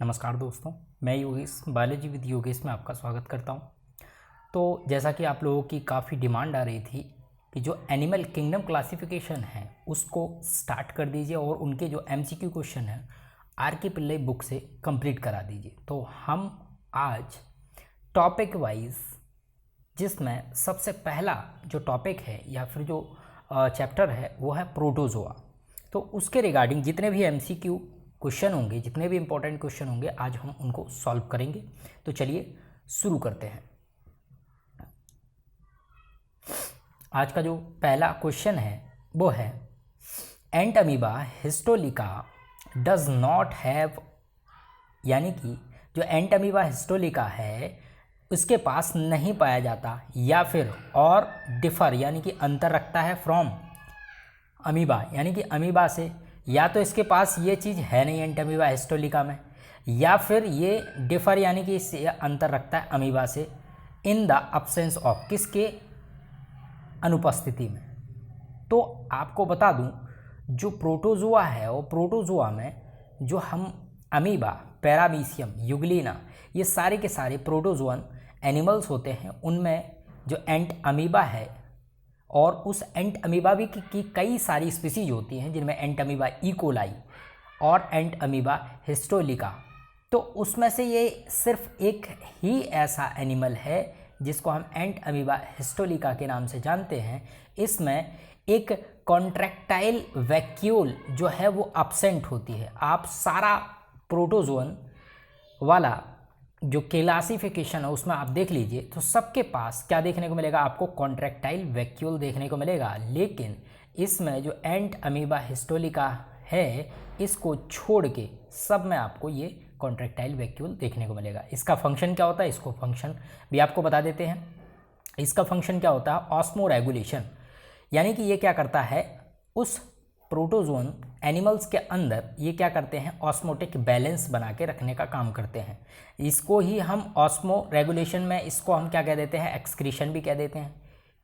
नमस्कार दोस्तों, मैं योगेश बायोलॉजी विद योगेश में आपका स्वागत करता हूं। तो जैसा कि आप लोगों की काफ़ी डिमांड आ रही थी कि जो एनिमल किंगडम क्लासिफिकेशन है उसको स्टार्ट कर दीजिए और उनके जो एमसीक्यू क्वेश्चन है आर के पिल्लई बुक से कंप्लीट करा दीजिए। तो हम आज टॉपिक वाइज, जिसमें सबसे पहला जो टॉपिक है या फिर जो चैप्टर है वो है प्रोटोजोआ। तो उसके रिगार्डिंग जितने भी एमसीक्यू क्वेश्चन होंगे, जितने भी इंपॉर्टेंट क्वेश्चन होंगे, आज हम उनको सॉल्व करेंगे। तो चलिए शुरू करते हैं। आज का जो पहला क्वेश्चन है वो है Entamoeba histolytica does not have, यानी कि जो एंट अमीबा हिस्टोलिका है उसके पास नहीं पाया जाता या फिर और डिफर यानी कि अंतर रखता है फ्रॉम अमीबा, यानी कि अमीबा से। या तो इसके पास ये चीज़ है नहीं एंट अमीबा हिस्टोलिका में, या फिर ये डिफर यानी कि इससे अंतर रखता है अमीबा से इन द अब्सेंस ऑफ, किसके अनुपस्थिति में। तो आपको बता दूं जो प्रोटोजोआ है वो प्रोटोजोआ में जो हम अमीबा, पैरामीशियम, यूग्लिना, ये सारे के सारे प्रोटोजोअन एनिमल्स होते हैं। उनमें जो एंट अमीबा है और उस एंट अमीबा भी की कई सारी स्पीसीज होती हैं, जिनमें एंट अमीबा इकोलाई और एंट अमीबा हिस्टोलिका। तो उसमें से ये सिर्फ एक ही ऐसा एनिमल है जिसको हम एंट अमीबा हिस्टोलिका के नाम से जानते हैं। इसमें एक कॉन्ट्रैक्टाइल वैक्यूल जो है वो अब्सेंट होती है। आप सारा प्रोटोजोअन वाला जो क्लासिफिकेशन है उसमें आप देख लीजिए तो सबके पास क्या देखने को मिलेगा, आपको कॉन्ट्रैक्टाइल वैक्यूल देखने को मिलेगा। लेकिन इसमें जो एंट अमीबा हिस्टोलिका है इसको छोड़ के सब में आपको ये कॉन्ट्रैक्टाइल वैक्यूल देखने को मिलेगा। इसका फंक्शन क्या होता है, इसको फंक्शन भी आपको बता देते हैं। इसका फंक्शन क्या होता है, ऑस्मो रेगुलेशन, यानी कि ये क्या करता है, उस प्रोटोजोन एनिमल्स के अंदर ये क्या करते हैं, ऑस्मोटिक बैलेंस बना के रखने का काम करते हैं। इसको ही हम ऑस्मो रेगुलेशन में इसको हम क्या कह देते हैं, एक्सक्रीशन भी कह देते हैं।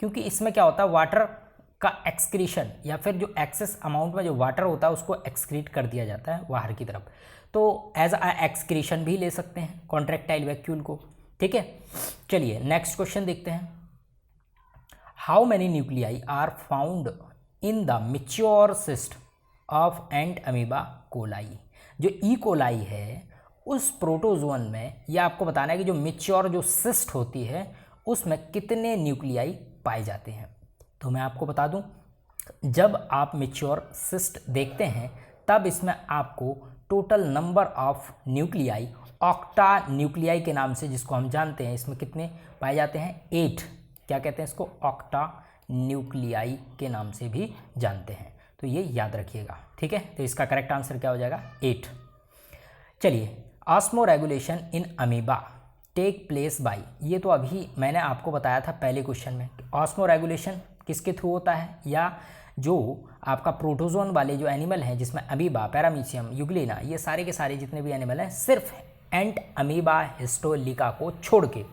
क्योंकि इसमें क्या होता है, वाटर का एक्सक्रीशन या फिर जो एक्सेस अमाउंट में जो वाटर होता है उसको एक्सक्रीट कर दिया जाता है बाहर की तरफ। तो एज अ एक्सक्रीशन भी ले सकते हैं कॉन्ट्रैक्टाइल वैक्यूल को। ठीक है, चलिए नेक्स्ट क्वेश्चन देखते हैं। How many nuclei are found in the mature cyst of entamoeba coli. जो ई कोलाई है उस प्रोटोजोअन में यह आपको बताना है कि जो मैच्योर जो सिस्ट होती है उसमें कितने न्यूक्लियाई पाए जाते हैं। तो मैं आपको बता दूं, जब आप मैच्योर सिस्ट देखते हैं तब इसमें आपको total number of nuclei, octa nuclei के नाम से जिसको हम जानते हैं, इसमें कितने पाए जाते हैं, 8। क्या कहते हैं इसको, ऑक्टा न्यूक्लियाई के नाम से भी जानते हैं। तो ये याद रखिएगा, ठीक है। तो इसका करेक्ट आंसर क्या हो जाएगा, 8। चलिए, osmoregulation in amoeba take place by, ये तो अभी मैंने आपको बताया था पहले क्वेश्चन में। ऑस्मो रेगुलेशन किसके थ्रू होता है, या जो आपका प्रोटोजोन वाले जो एनिमल हैं जिसमें अमीबा, पैरामीशियम, यूग्लिना, ये सारे के सारे जितने भी एनिमल हैं, सिर्फ एंट अमीबा हिस्टोलिका को छोड़ के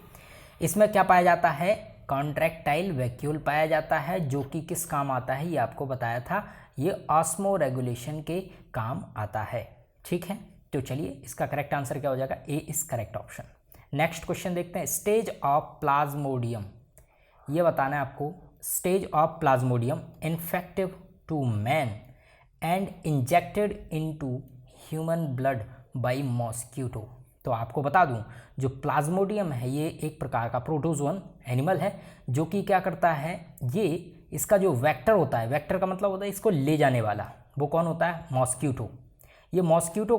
इसमें क्या पाया जाता है, कॉन्ट्रैक्टाइल वैक्यूल पाया जाता है, जो कि किस काम आता है ये आपको बताया था, ये ऑस्मो रेगुलेशन के काम आता है। ठीक है, तो चलिए इसका करेक्ट आंसर क्या हो जाएगा, A is correct option. Next question देखते हैं। स्टेज ऑफ प्लाज्मोडियम, ये बताना है आपको, stage of Plasmodium infective to man and injected into human blood by mosquito. तो आपको बता दूं जो प्लाज्मोडियम है ये एक प्रकार का प्रोटोजोअन एनिमल है जो कि क्या करता है, ये इसका जो वेक्टर होता है, वेक्टर का मतलब होता है इसको ले जाने वाला, वो कौन होता है, मॉस्क्यूटो। ये मॉस्क्यूटो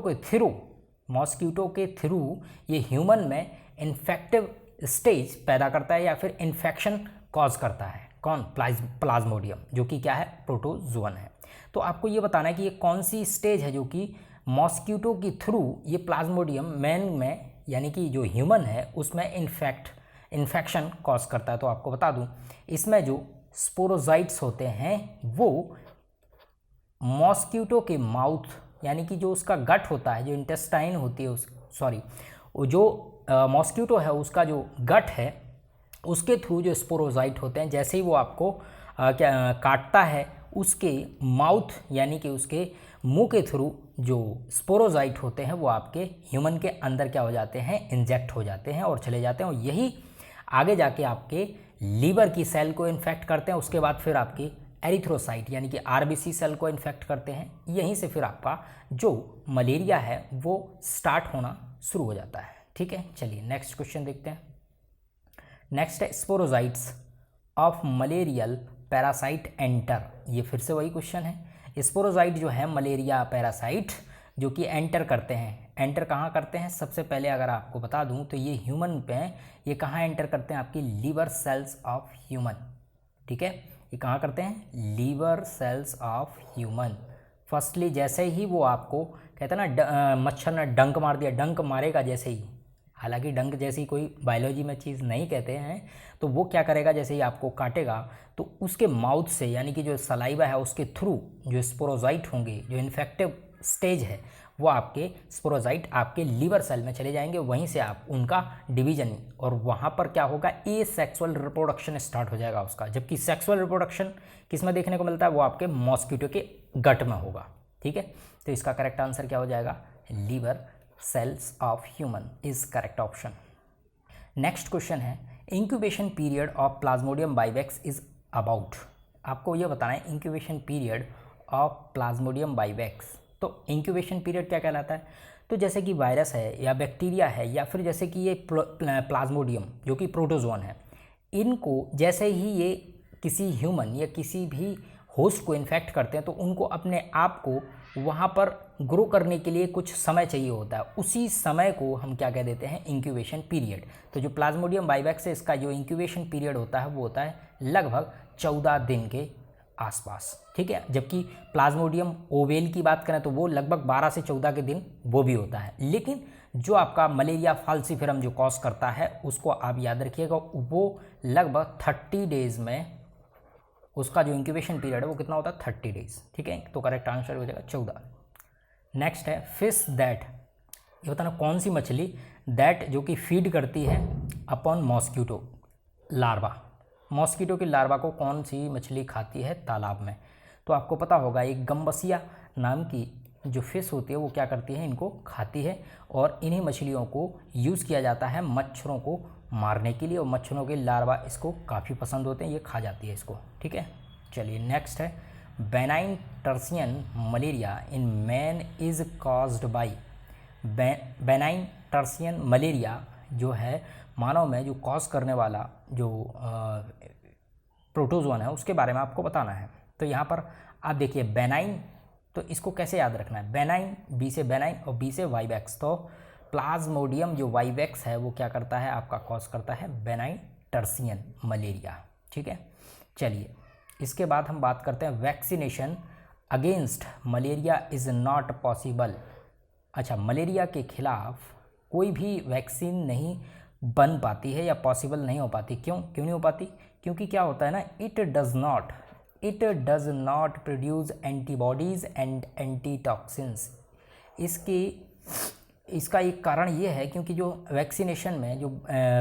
के थ्रू ये ह्यूमन में इन्फेक्टिव स्टेज पैदा करता है या फिर इन्फेक्शन कॉज करता है। कौन, प्लाज्मोडियम, जो कि क्या है, प्रोटोजोअन है। तो आपको ये बताना है कि ये कौन सी स्टेज है जो कि मॉस्क्यूटो के थ्रू ये प्लाज्मोडियम मैन में, यानी कि जो ह्यूमन है उसमें इन्फेक्शन कॉज करता है। तो आपको बता दूं इसमें जो स्पोरोजाइट्स होते हैं वो मॉस्क्यूटो के माउथ, यानी कि जो उसका गट होता है, जो इंटेस्टाइन होती है जो मॉस्क्यूटो है उसका जो गट है उसके थ्रू जो स्पोरोजाइट होते हैं, जैसे ही वो आपको काटता है उसके माउथ यानी कि उसके मुंह के थ्रू जो स्पोरोजाइट होते हैं वो आपके ह्यूमन के अंदर क्या हो जाते हैं, इंजेक्ट हो जाते हैं और चले जाते हैं, और यही आगे जाके आपके लीवर की सेल को इन्फेक्ट करते हैं। उसके बाद फिर आपकी एरिथ्रोसाइट यानी कि आरबीसी सेल को इन्फेक्ट करते हैं। यहीं से फिर आपका जो मलेरिया है वो स्टार्ट होना शुरू हो जाता है। ठीक है, चलिए नेक्स्ट क्वेश्चन देखते हैं। नेक्स्ट है sporozoites of malarial parasite enter. ये फिर से वही क्वेश्चन है। स्पोरोजाइट जो है मलेरिया पैरासाइट जो कि एंटर करते हैं, एंटर कहाँ करते हैं, सबसे पहले अगर आपको बता दूं तो ये ह्यूमन पे ये कहाँ एंटर करते हैं, आपकी लीवर सेल्स ऑफ ह्यूमन। ठीक है, ये कहाँ करते हैं, liver cells of human. Firstly जैसे ही वो आपको कहते हैं ना मच्छर ने डंक मार दिया, डंक मारेगा जैसे ही, हालांकि डंक जैसी कोई बायोलॉजी में चीज़ नहीं कहते हैं, तो वो क्या करेगा, जैसे ही आपको काटेगा तो उसके माउथ से यानी कि जो सलाइवा है उसके थ्रू जो स्पोरोजाइट होंगे, जो इन्फेक्टिव स्टेज है वो आपके स्पोरोजाइट आपके लीवर सेल में चले जाएंगे, वहीं से आप उनका डिवीजन, और वहाँ पर क्या होगा, ए सेक्सुअल रिप्रोडक्शन स्टार्ट हो जाएगा उसका। जबकि सेक्सुअल रिप्रोडक्शन किस में देखने को मिलता है, वो आपके मॉस्किटो के गट में होगा। ठीक है, तो इसका करेक्ट आंसर क्या हो जाएगा, liver cells of human is correct option. Next question है incubation period of Plasmodium vivax is about. आपको यह बताना है incubation period of Plasmodium vivax. तो इंक्यूबेशन पीरियड क्या कहलाता है, तो जैसे कि वायरस है या बैक्टीरिया है या फिर जैसे कि ये प्लाज्मोडियम जो कि प्रोटोजोन है, इनको जैसे ही ये किसी ह्यूमन या किसी भी होस्ट को इन्फेक्ट करते हैं तो उनको अपने आप को वहाँ पर ग्रो करने के लिए कुछ समय चाहिए होता है, उसी समय को हम क्या कह देते हैं, इंक्यूबेशन पीरियड। तो जो प्लाज्मोडियम बाइवेक्स है इसका जो इंक्यूबेशन पीरियड होता है वो होता है लगभग 14 दिन के आसपास। ठीक है, जबकि प्लाज्मोडियम ओवेल की बात करें तो वो लगभग 12 से 14 के दिन वो भी होता है। लेकिन जो आपका मलेरिया फाल्सिफेरम जो कॉज करता है उसको आप याद रखिएगा, वो लगभग 30 डेज में उसका जो इंक्यूबेशन पीरियड है वो कितना होता है, 30 डेज। ठीक है, तो करेक्ट आंसर हो जाएगा 14। नेक्स्ट है फिश दैट, ये बताना कौन सी मछली दैट जो कि फीड करती है अपॉन मॉस्किटो लार्वा। मॉस्किटो की लार्वा को कौन सी मछली खाती है तालाब में, तो आपको पता होगा एक गम्बसिया नाम की जो फिश होती है वो क्या करती है, इनको खाती है, और इन्हीं मछलियों को यूज़ किया जाता है मच्छरों को मारने के लिए, और मच्छरों के लार्वा इसको काफ़ी पसंद होते हैं, ये खा जाती है इसको। ठीक है, चलिए नेक्स्ट है benign tertian malaria in man is caused by. Benign tertian malaria जो है मानव में जो कॉज करने वाला जो प्रोटोजोन है उसके बारे में आपको बताना है। तो यहाँ पर आप देखिए बेनाइन, तो इसको कैसे याद रखना है, बेनाइन, बी से बेनाइन और बी से वाइवेक्स। तो प्लाज्मोडियम जो वाइवेक्स है वो क्या करता है, आपका कॉज करता है बेनाइन टर्सियन मलेरिया। ठीक है, चलिए इसके बाद हम बात करते हैं vaccination against malaria is not possible. अच्छा, मलेरिया के खिलाफ कोई भी वैक्सीन नहीं बन पाती है या पॉसिबल नहीं हो पाती। क्यों नहीं हो पाती, क्योंकि क्या होता है ना, it does not produce antibodies and antitoxins. इसका एक कारण ये है क्योंकि जो वैक्सीनेशन में जो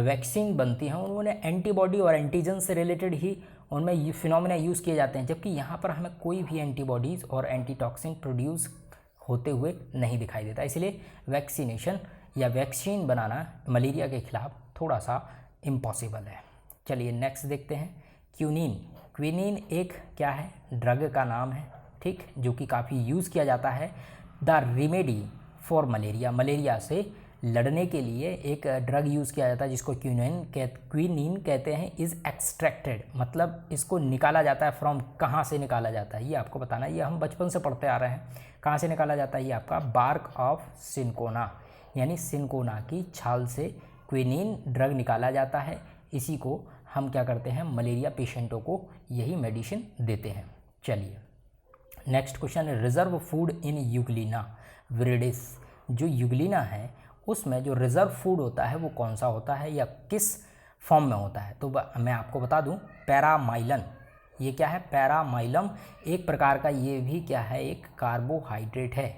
वैक्सीन बनती हैं उन्होंने एंटीबॉडी और एंटीजन से रिलेटेड ही उनमें ये फिनोमेना यूज़ किए जाते हैं, जबकि यहाँ पर हमें कोई भी एंटीबॉडीज़ और एंटीटॉक्सिन प्रोड्यूस होते हुए नहीं दिखाई देता। इसलिए वैक्सीनेशन या वैक्सीन बनाना मलेरिया के खिलाफ थोड़ा सा इम्पॉसिबल है। चलिए नेक्स्ट देखते हैं क्विनीन। क्विनीन एक क्या है, ड्रग का नाम है, ठीक, जो कि काफ़ी यूज़ किया जाता है the remedy for malaria. Malaria से लड़ने के लिए एक ड्रग यूज़ किया जाता है जिसको क्विनीन कहते हैं, इज़ एक्सट्रैक्टेड, मतलब इसको निकाला जाता है फ्रॉम, कहाँ से निकाला जाता है ये आपको बताना है, ये हम बचपन से पढ़ते आ रहे हैं। कहाँ से निकाला जाता है, ये आपका बार्क ऑफ सिनकोना, यानी सिनकोना की छाल से क्विनीन ड्रग निकाला जाता है। इसी को हम क्या करते हैं, मलेरिया पेशेंटों को यही मेडिसिन देते हैं। चलिए नेक्स्ट क्वेश्चन है रिजर्व फूड इन यूग्लिना विरिडिस। जो यूग्लिना है उसमें जो रिजर्व फूड होता है वो कौन सा होता है या किस फॉर्म में होता है, तो मैं आपको बता दूं पैरामाइलन। ये क्या है, पैरामाइलम एक प्रकार का, ये भी क्या है, एक कार्बोहाइड्रेट है।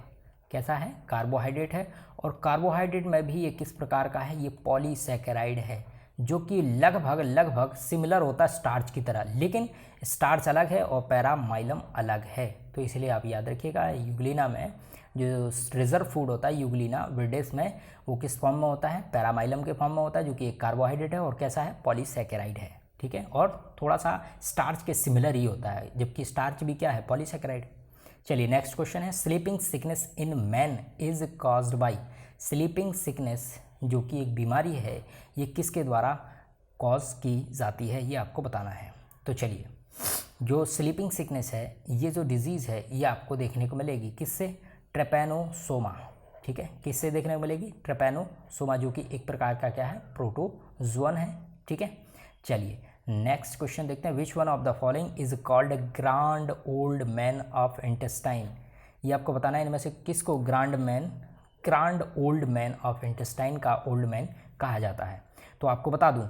कैसा है, कार्बोहाइड्रेट है, और कार्बोहाइड्रेट में भी ये किस प्रकार का है, ये पॉलीसैकेराइड है। जो कि लगभग सिमिलर होता है स्टार्च की तरह, लेकिन स्टार्च अलग है और पैरामाइलम अलग है। तो इसलिए आप याद रखिएगा, यूग्लिना में जो रिजर्व फूड होता है यूग्लिना विर्डेस में, वो किस फॉर्म में होता है, पैरामाइलम के फॉर्म में होता है, जो कि एक कार्बोहाइड्रेट है और कैसा है, पॉलीसैकेराइड है। ठीक है, और थोड़ा सा स्टार्च के सिमिलर ही होता है, जबकि स्टार्च भी क्या है, पॉलीसैकेराइड। चलिए नेक्स्ट क्वेश्चन है, sleeping sickness in man is caused by. Sleeping sickness जो कि एक बीमारी है, ये किसके द्वारा कॉज की जाती है, ये आपको बताना है। तो चलिए, जो स्लीपिंग सिकनेस है, ये जो डिजीज़ है, ये आपको देखने को मिलेगी किससे, ट्रेपैनोसोमा। ठीक है, किससे देखने को मिलेगी, ट्रेपैनोसोमा, जो कि एक प्रकार का क्या है, प्रोटोजोअन है। ठीक है, चलिए नेक्स्ट क्वेश्चन देखते हैं, which one of the following is called grand old man of intestine. ये आपको बताना है इनमें से किसको grand old man of intestine का ओल्ड मैन कहा जाता है। तो आपको बता दूं,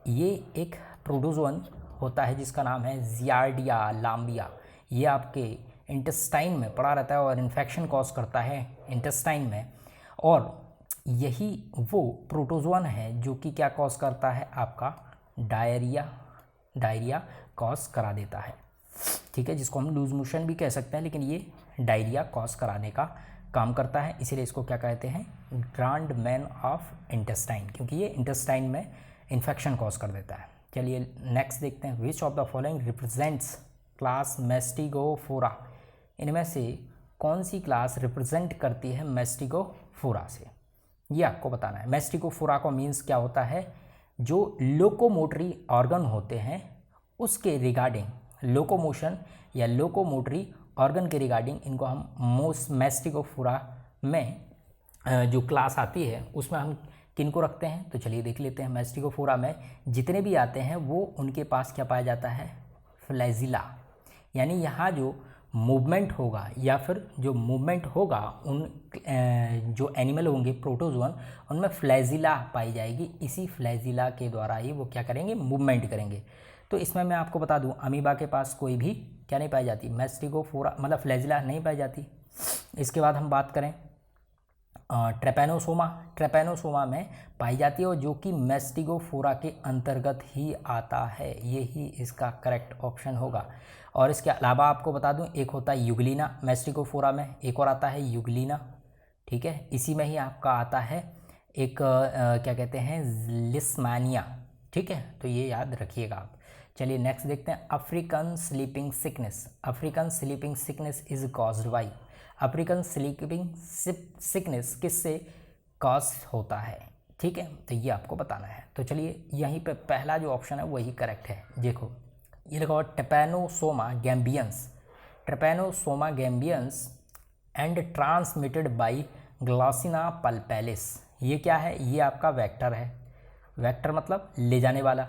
ये एक प्रोटोजोअन होता है जिसका नाम है जियार्डिया लाम्बिया। ये आपके इंटेस्टाइन में पड़ा रहता है और इन्फेक्शन कॉज करता है इंटेस्टाइन में, और यही वो प्रोटोजोअन है जो कि क्या कॉज करता है, आपका डायरिया कॉज करा देता है। ठीक है, जिसको हम लूज मोशन भी कह सकते हैं, लेकिन ये डायरिया कॉज कराने का काम करता है, इसीलिए इसको क्या कहते हैं, ग्रांड मैन ऑफ इंटेस्टाइन, क्योंकि ये इंटेस्टाइन में इन्फेक्शन कॉज कर देता है। चलिए नेक्स्ट देखते हैं, which of the following represents class Mastigophora. इनमें से कौन सी क्लास रिप्रेजेंट करती है मैस्टिगोफोरा से, ये आपको बताना है। मैस्टिगोफोरा को मीन्स क्या होता है, जो लोकोमोटरी ऑर्गन होते हैं उसके रिगार्डिंग, लोकोमोशन या लोकोमोटरी ऑर्गन के रिगार्डिंग, इनको हम मैस्टिगोफोरा में जो क्लास आती है उसमें हम किनको रखते हैं। तो चलिए देख लेते हैं, मैस्टिगोफोरा में जितने भी आते हैं वो उनके पास क्या पाया जाता है, फ्लैजिला, यानी यहाँ जो मूवमेंट होगा या फिर जो मूवमेंट होगा उन जो एनिमल होंगे प्रोटोजोअन, उनमें फ्लैजिला पाई जाएगी, इसी फ्लैजिला के द्वारा ही वो क्या करेंगे, मूवमेंट करेंगे। तो इसमें मैं आपको बता दूं, अमीबा के पास कोई भी क्या नहीं पाई जाती, मैस्टिगोफोरा मतलब फ्लैजिला नहीं पाई जाती। इसके बाद हम बात करें ट्रेपैनोसोमा में पाई जाती है, और जो कि मैस्टिगोफोरा के अंतर्गत ही आता है, यही इसका करेक्ट ऑप्शन होगा। और इसके अलावा आपको बता दूं, एक होता है यूग्लिना मैस्टिगोफोरा में, एक और आता है यूग्लिना। ठीक है, इसी में ही आपका आता है एक क्या कहते हैं, लिस्मानिया। ठीक है, तो ये याद रखिएगा आप। चलिए नेक्स्ट देखते हैं, African sleeping sickness. African sleeping sickness is caused by. African sleeping sickness किससे कॉज होता है। ठीक है, तो ये आपको बताना है। तो चलिए यहीं पे पहला जो ऑप्शन है वही करेक्ट है। देखो ये लिखा हुआ ट्रेपैनोसोमा गैम्बियंस एंड ट्रांसमिटेड बाय ग्लॉसिना पल्पेलिस। ये क्या है, ये आपका वेक्टर है, वेक्टर मतलब ले जाने वाला।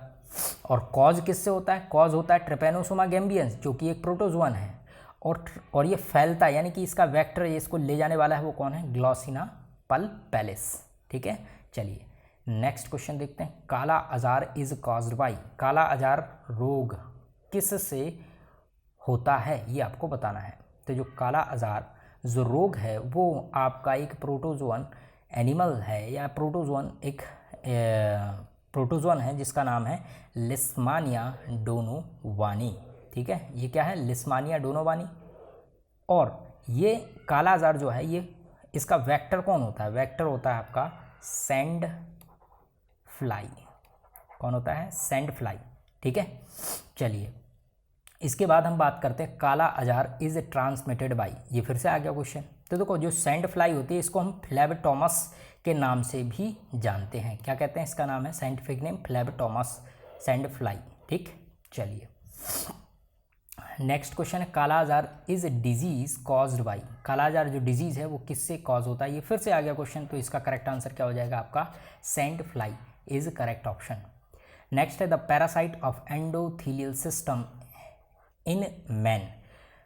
और कॉज किससे होता है, कॉज होता है ट्रेपैनोसोमा गैम्बियंस, जो कि एक प्रोटोजोअन है, और ये फैलता है, यानी कि इसका वेक्टर, ये इसको ले जाने वाला है, वो कौन है, ग्लॉसिना पल्पेलिस। ठीक है, चलिए नेक्स्ट क्वेश्चन देखते हैं, काला अजार इज कॉज्ड बाय। काला अजार रोग किससे होता है, ये आपको बताना है। तो जो काला अजार जो रोग है वो आपका एक प्रोटोजोअन एनिमल है, या प्रोटोजोअन है जिसका नाम है लिस्मानिया डोनोवानी। ठीक है, ये क्या है, लिस्मानिया डोनोवानी। और ये काला अजार जो है, ये इसका वेक्टर कौन होता है, वेक्टर होता है आपका सैंड फ्लाई। कौन होता है, सैंड फ्लाई। ठीक है, चलिए इसके बाद हम बात करते हैं, काला अजार इज ट्रांसमिटेड बाय। ये फिर से आ गया क्वेश्चन। तो देखो जो सैंड फ्लाई होती है, इसको हम फ्लेबोटोमस के नाम से भी जानते हैं। क्या कहते हैं, इसका नाम है scientific name Phlebotomus sand fly. ठीक, चलिए नेक्स्ट क्वेश्चन है, काला अजार इज डिजीज कॉज्ड बाय। काला अजार जो डिजीज है वो किससे कॉज होता है, ये फिर से आ गया क्वेश्चन। तो इसका करेक्ट आंसर क्या हो जाएगा, आपका sand fly is correct option. Next है, the parasite of endothelial system in man.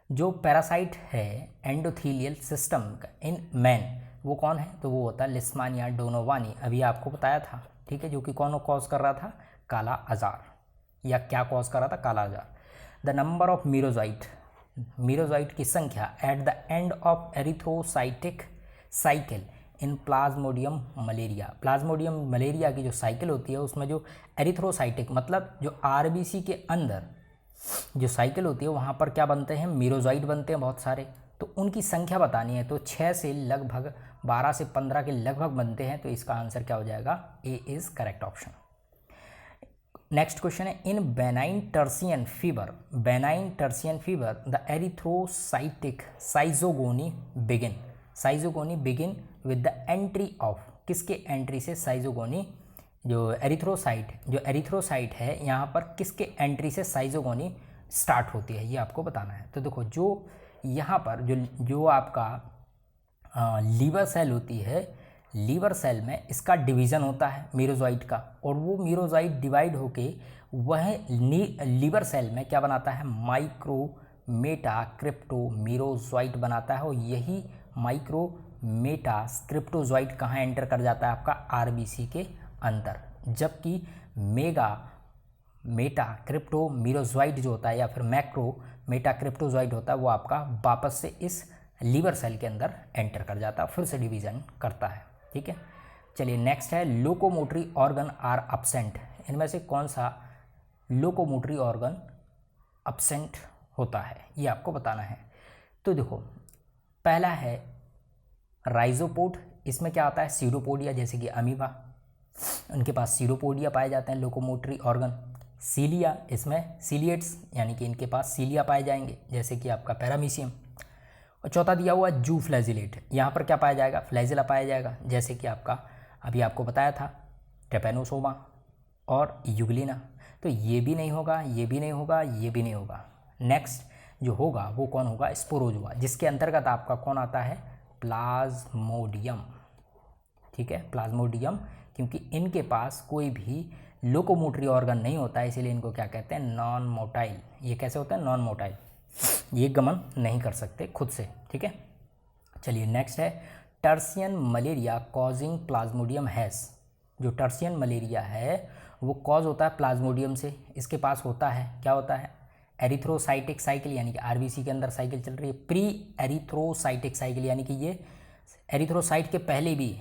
जो पैरासाइट है एंडोथीलियल सिस्टम का इन मैन, वो कौन है, तो वो होता है लिस्मानिया डोनोवानी। अभी आपको बताया था। ठीक है, जो कि कौन कॉज कर रहा था, काला अजार, या क्या कॉज कर रहा था, काला अजार। द नंबर ऑफ मीरोजाइट की संख्या at the end of erythrocytic cycle in Plasmodium malaria. Plasmodium malaria की जो साइकिल होती है उसमें जो एरिथ्रोसाइटिक मतलब जो आरबीसी के अंदर जो साइकिल होती है वहाँ पर क्या बनते हैं, मीरोजॉइट बनते हैं बहुत सारे। तो उनकी संख्या बतानी है तो 6 से लगभग 12 से 15 के लगभग बनते हैं। तो इसका आंसर क्या हो जाएगा, A is correct option. Next question है, in benign tertian fever the erythrocytic schizogony begin with the entry of, किसके एंट्री से साइजोगोनी जो एरिथ्रोसाइट है यहाँ पर किसके एंट्री से साइजोगोनी स्टार्ट होती है, ये आपको बताना है। तो देखो जो यहाँ पर जो आपका लीवर सेल होती है, लीवर सेल में इसका डिवीज़न होता है मीरोजॉइट का, और वो मीरोजॉइट डिवाइड होके वह लीवर सेल में क्या बनाता है, माइक्रोमेटा क्रिप्टोमीरोजॉइट बनाता है। और यही माइक्रोमेटा क्रिप्टोजॉइट कहाँ एंटर कर जाता है, आपका आरबीसी के अंदर। जबकि मेटा क्रिप्टोमीरोजॉइट जो होता है या फिर मैक्रोमेटा क्रिप्टोजॉइट होता है वो आपका वापस से इस लीवर सेल के अंदर एंटर कर जाता है, फिर से डिवीज़न करता है। ठीक है, चलिए नेक्स्ट है, लोकोमोटरी ऑर्गन आर अब्सेंट। इनमें से कौन सा लोकोमोटरी ऑर्गन अब्सेंट होता है, ये आपको बताना है। तो देखो पहला है राइजोपोड, इसमें क्या आता है, सीरोपोडिया, जैसे कि अमीबा, उनके पास सीरोपोडिया पाए जाते हैं लोकोमोटरी ऑर्गन। सीलिया, इसमें सीलिएट्स यानी कि इनके पास सीलिया पाए जाएंगे, जैसे कि आपका पैरामीशियम। और चौथा दिया हुआ जू फ्लैजिलेट, यहाँ पर क्या पाया जाएगा, फ्लैजिला पाया जाएगा, जैसे कि आपका अभी आपको बताया था ट्रेपेनोसोमा और यूग्लिना। तो ये भी नहीं होगा, ये भी नहीं होगा, ये भी नहीं होगा। नेक्स्ट जो होगा वो कौन होगा, स्पोरोजुआ, जिसके अंतर्गत आपका कौन आता है, प्लाज्मोडियम। ठीक है, प्लाज्मोडियम, क्योंकि इनके पास कोई भी लोकोमोटरी ऑर्गन नहीं होता है, इसीलिए इनको क्या कहते हैं, नॉन मोटाइल। ये कैसे होता है, नॉन मोटाइल, ये गमन नहीं कर सकते खुद से। ठीक है, चलिए नेक्स्ट है, tertian malaria causing Plasmodium has. जो टर्सियन मलेरिया है वो कॉज होता है प्लाज्मोडियम से। इसके पास होता है, क्या होता है, एरिथ्रोसाइटिक साइकिल, यानी कि आरबीसी के अंदर साइकिल चल रही है, प्री एरिथ्रोसाइटिक साइकिल, यानी कि ये एरिथ्रोसाइट के पहले भी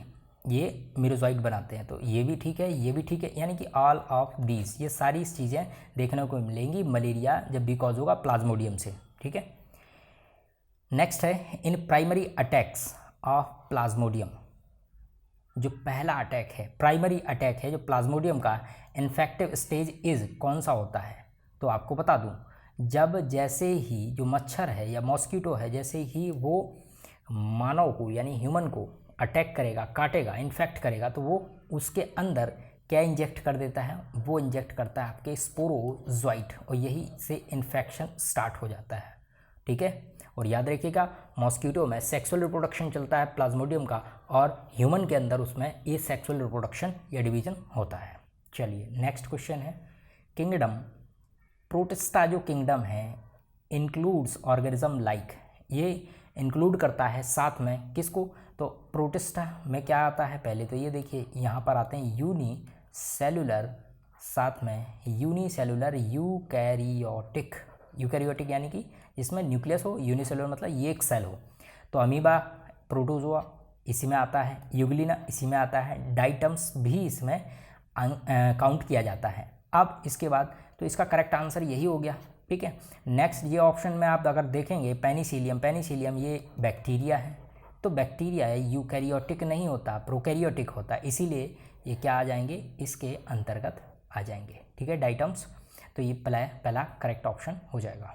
ये मीरोजॉइट बनाते हैं। तो ये भी ठीक है, ये भी ठीक है, यानी कि ऑल ऑफ दीज, ये सारी चीज़ें देखने को मिलेंगी मलेरिया जब भी कॉज होगा प्लाज्मोडियम से। ठीक है, नेक्स्ट है, in primary attacks of Plasmodium, जो पहला अटैक है, प्राइमरी अटैक है जो प्लाज्मोडियम का, इन्फेक्टिव स्टेज इज कौन सा होता है। तो आपको बता दूं, जब जैसे ही जो मच्छर है या मॉस्किटो है, जैसे ही वो मानव को यानी ह्यूमन को अटैक करेगा, काटेगा, इन्फेक्ट करेगा, तो वो उसके अंदर क्या इंजेक्ट कर देता है, वो इंजेक्ट करता है आपके स्पोरोजॉइट, और यही से इन्फेक्शन स्टार्ट हो जाता है। ठीक है, और याद रखिएगा मॉस्किटो में सेक्सुअल रिप्रोडक्शन चलता है प्लाज्मोडियम का, और ह्यूमन के अंदर उसमें ये सेक्सुअल रिप्रोडक्शन या डिवीजन होता है। चलिए नेक्स्ट क्वेश्चन है, किंगडम प्रोटिस्टा जो किंगडम है इंक्लूड्स ऑर्गेनिज्म लाइक, ये इंक्लूड करता है साथ में किसको, तो प्रोटिस्टा में क्या आता है, पहले तो ये देखिए यहाँ पर आते हैं यूनिसेलुलर, साथ में यूनिसेलुलर यूकैरियोटिक यानी कि जिसमें न्यूक्लियस हो, यूनिसेलुलर मतलब ये एक सेल हो। तो अमीबा, प्रोटोजोआ इसी में आता है, यूग्लिना इसी में आता है, डाइटम्स भी इसमें काउंट किया जाता है। अब इसके बाद तो इसका करेक्ट आंसर यही हो गया। ठीक है, नेक्स्ट ये ऑप्शन में आप अगर देखेंगे पेनिसिलियम ये बैक्टीरिया है, तो बैक्टीरिया है, यूकैरियोटिक नहीं होता, प्रोकैरियोटिक होता है, इसीलिए ये क्या आ जाएंगे, इसके अंतर्गत आ जाएंगे। ठीक है, डाइटम्स, तो ये पहला करेक्ट ऑप्शन हो जाएगा।